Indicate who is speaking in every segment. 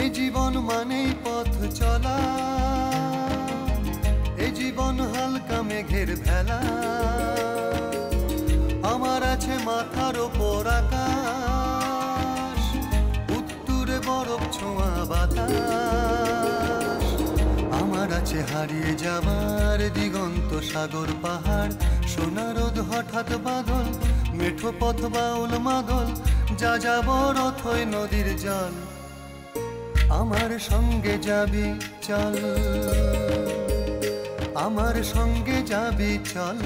Speaker 1: এই জীবন মানেই পথ চলা, এই জীবন হালকা মেঘের ভেলা। আমার আছে মাথার ওপর আকাশ, উত্তুরে বরফ ছোঁয়া বাতাস। আমার আছে হারিয়ে যাবার দিগন্ত সাগর পাহাড়, সোনা রোদ হঠাৎ বাদল, মেঠো পথ বাউল মাদল, যা যাবর অথই নদীর জল। আমার সঙ্গে যাবি চল, আমার সঙ্গে যাবি চল,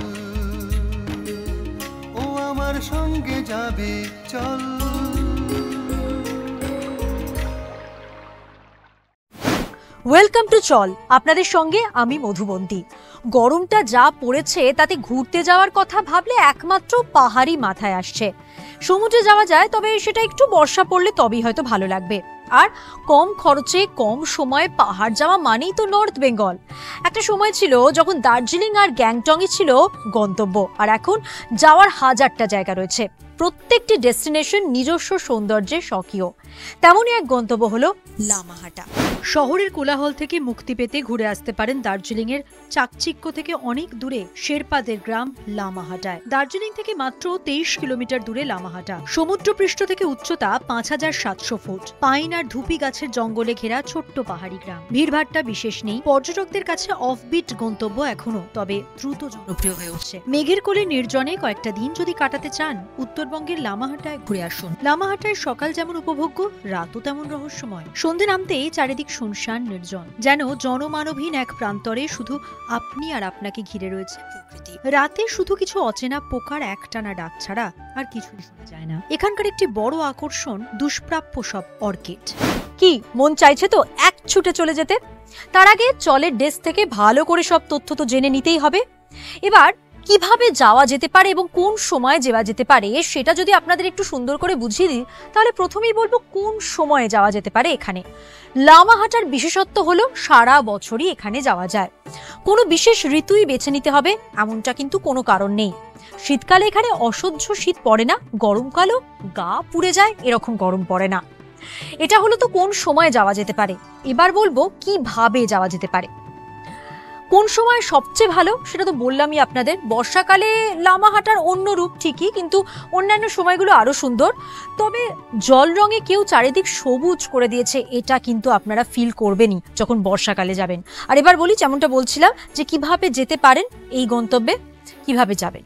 Speaker 1: ও আমার সঙ্গে যাবি চল।
Speaker 2: ওয়েলকাম টু চল, আপনাদের সঙ্গে আমি মধুবন্তী। গরমটা যা পড়েছে তাতে ঘুরতে যাওয়ার কথা ভাবলে একমাত্র পাহাড়ই মাথায় আসছে। সমুদ্রে যাওয়া যায়, তবে সেটা একটু বর্ষা পড়লে তবেই হয়তো ভালো লাগবে। আর কম খরচে কম সময়ে পাহাড় যাওয়া মানেই তো নর্থ বেঙ্গল। একটা সময় ছিল যখন দার্জিলিং আর গ্যাংটংই ছিল গন্তব্য, আর এখন যাওয়ার হাজারটা জায়গা রয়েছে। প্রত্যেকটি ডেস্টিনেশন নিজস্ব সৌন্দর্যে স্বকীয়। তেমনই এক গন্তব্য হলো লামাহাটা। শহরের কোলাহল থেকে মুক্তি পেতে ঘুরে আসতে পারেন দার্জিলিং এর চাকচিক্য থেকে অনেক দূরে শেরপাদের গ্রাম লামাহাটায়। দার্জিলিং থেকে মাত্র 23 কিলোমিটার দূরে লামাহাটা। সমুদ্রপৃষ্ঠ থেকে উচ্চতা 5700 ফুট। পাইন আর ধুপি গাছের জঙ্গলে ঘেরা ছোট্ট পাহাড়ি গ্রাম। ভিড়ভাট্টা বিশেষ নেই, পর্যটকদের কাছে অফবিট গন্তব্য এখনো, তবে দ্রুত জনপ্রিয় হয়ে উঠছে। মেঘের কোলে নির্জনে কয়েকটা দিন যদি কাটাতে চান, উত্তরবঙ্গের লামাহাটায় ঘুরে আসুন। লামাহাটায় সকাল যেমন উপভোগ্য, রাতও তেমন রহস্যময়। সন্ধে নামতেই চারিদিক শুনশান নির্জন, যেন জনমানবহীন এক প্রান্তরে শুধু আপনি আর আপনাকে ঘিরে রয়েছে প্রকৃতি। রাতে শুধু কিছু অচেনা পোকার একটানা ডাক ছাড়া আর কিছুই শোনা যায় না। এখানকার একটি বড় আকর্ষণ দুষ্প্রাপ্য সব অর্কিড। কি মন চাইছে তো এক ছুটে চলে যেতে? তার আগে চলের ডেস্ক থেকে ভালো করে সব তথ্য তো জেনে নিতেই হবে। এবার কিভাবে যাওয়া যেতে পারে এবং কোন সময় যাওয়া যেতে পারে সেটা যদি আপনাদের একটু সুন্দর করে বুঝিয়ে দিই, তাহলে প্রথমেই বলবো কোন সময়ে যাওয়া যেতে পারে এখানে। লামাহাটার বিশেষত্ব হলো সারা বছরই এখানে যাওয়া যায়। কোনো বিশেষ ঋতুই বেছে নিতে হবে এমনটা কিন্তু কোনো কারণ নেই। শীতকালে এখানে অসহ্য শীত পড়ে না, গরমকালেও গা পুড়ে যায় এরকম গরম পড়ে না। এটা হলো তো কোন সময় যাওয়া যেতে পারে। এবার বলবো কিভাবে যাওয়া যেতে পারে। কোন সময় সবচেয়ে ভালো সেটা তো বললামই আপনাদের। বর্ষাকালে লামাহাটার অন্য রূপ ঠিকই, কিন্তু অন্যান্য সময়গুলো আরো সুন্দর। তবে জল রঙে কেউ চারিদিক সবুজ করে দিয়েছে, এটা কিন্তু আপনারা ফিল করবেনই যখন বর্ষাকালে যাবেন। আর এবার বলি, যেমনটা বলছিলাম যে কিভাবে যেতে পারেন এই গন্তব্যে, কিভাবে যাবেন।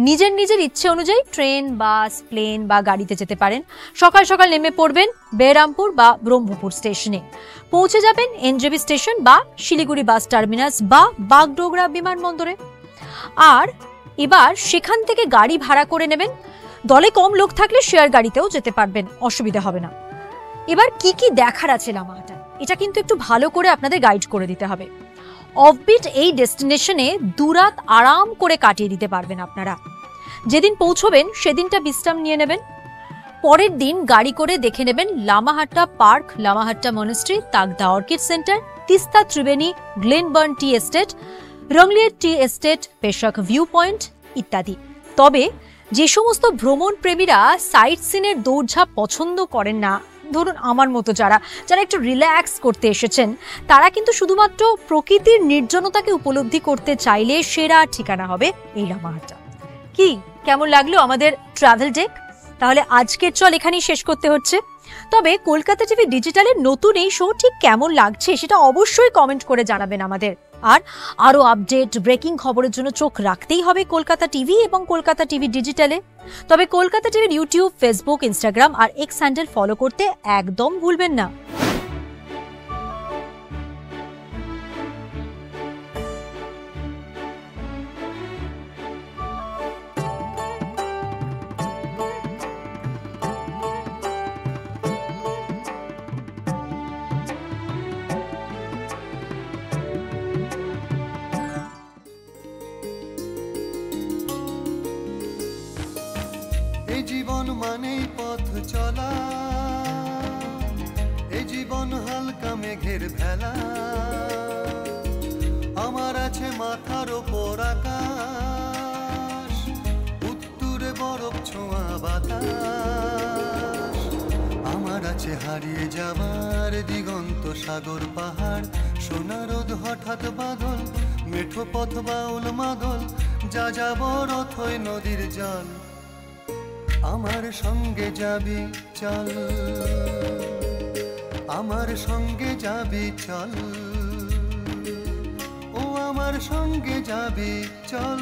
Speaker 2: নিজের ইচ্ছে অনুযায়ী ট্রেন, বাস, প্লেন বা গাড়িতে যেতে পারেন। সকাল সকাল নেমে পড়বেন বেরামপুর বা ব্রহ্মপুর স্টেশনে। পৌঁছে যাবেন এনজেবি স্টেশন বা শিলিগুড়ি বাস টার্মিনাস বা বাগডোগরা বিমানবন্দরে। আর এবার সেখান থেকে গাড়ি ভাড়া করে নেবেন। দলে কম লোক থাকলে শেয়ার গাড়িতেও যেতে পারবেন, অসুবিধা হবে না। এবার কি কি দেখার আছে লামাহাটায়, এটা কিন্তু একটু ভালো করে আপনাদের গাইড করে দিতে হবে। অফবিট এই ডেস্টিনেশনে দুরাত আরাম করে কাটিয়ে দিতে পারবেন আপনারা। যেদিন পৌঁছবেন সেদিনটা বিশ্রাম নিয়ে নেবেন। পরের দিন গাড়ি করে দেখে নেবেন Lamahatta park, Lamahatta monastery, Tagda orchid centre, Teesta Triveni, Glenburn tea estate, রংলিয়ের tea estate, Peshok view point ইত্যাদি। তবে যে সমস্ত ভ্রমণ প্রেমীরা সাইট সিনের দৌড়ঝাঁপ পছন্দ করেন না, ধরুন আমার মতো যারা একটু রিল্যাক্স করতে এসেছেন, তারা কিন্তু শুধুমাত্র প্রকৃতির নির্জনতাকে উপলব্ধি করতে চাইলে সেরা ঠিকানা হবে এই লামাহাটা। কি কেমন লাগলো আমাদের ট্রাভেল ডেক? তাহলে আজকের চল এখানেই শেষ করতে হচ্ছে। তবে কলকাতা টিভি ডিজিটালের নতুন এই শো ঠিক কেমন লাগছে সেটা অবশ্যই কমেন্ট করে জানাবেন আমাদের। আর আরো আপডেট ব্রেকিং খবরের জন্য চোখ রাখতেই হবে কলকাতা টিভি এবং কলকাতা টিভি ডিজিটালে। তবে কলকাতা টিভির ইউটিউব, ফেসবুক, ইনস্টাগ্রাম আর এক্স হ্যান্ডেল ফলো করতে একদম ভুলবেন না।
Speaker 1: জীবন মানেই পথ চলা, এই জীবন হালকা মেঘের ভেলা। আমার আছে মাথার ওপর আকাশ, উত্তুরে বরফ ছোঁয়া বাতাস। আমার আছে হারিয়ে যাবার দিগন্ত সাগর পাহাড়, সোনা রোদ হঠাৎ বাদল, মেঠো পথ বাউল মাদল, যা যাবর অথই নদীর জল। আমার সঙ্গে যাবি চল, আমার সঙ্গে যাবি চল, ও আমার সঙ্গে যাবি চল।